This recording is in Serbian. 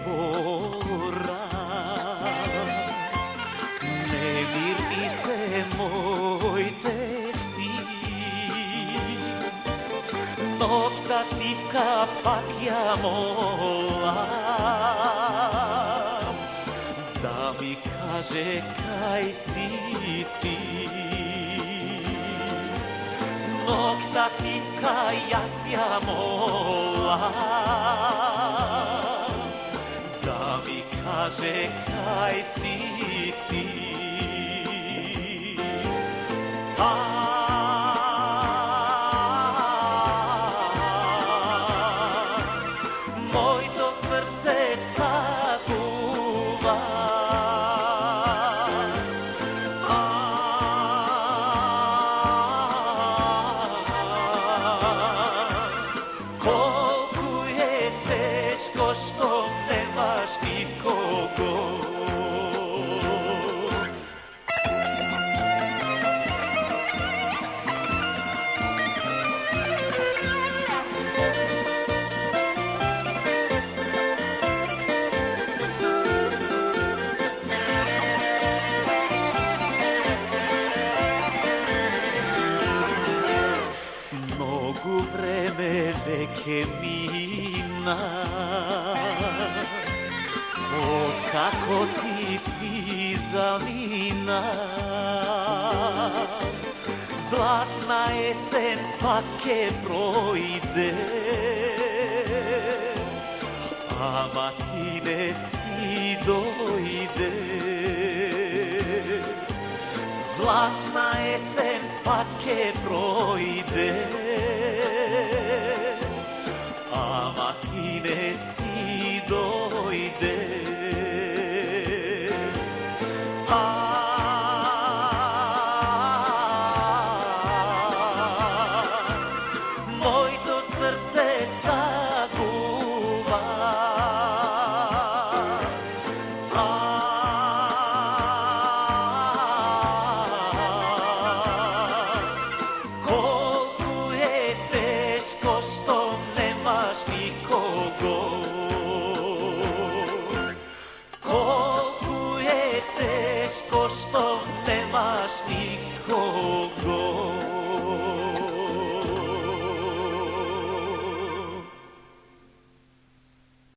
mora, nemirni se moj testi, noktativka pak ja molam, da mi kaže kaj si ti. Noktativka ja molam, da mi kaže kaj si ti. Moj to srce takuva, koliko je teško što nemaš nikogo. Mnogo vreme veke mina, o kako ti si zavina. Zlatna jesen pake projde, ama ti ne si dojde. Zlatna jesen pake projde, ama ti ne si dojde. Moj to srce taguva, koliko je teško što nemaš nikogo. Koliko je teško što nemaš nikogo.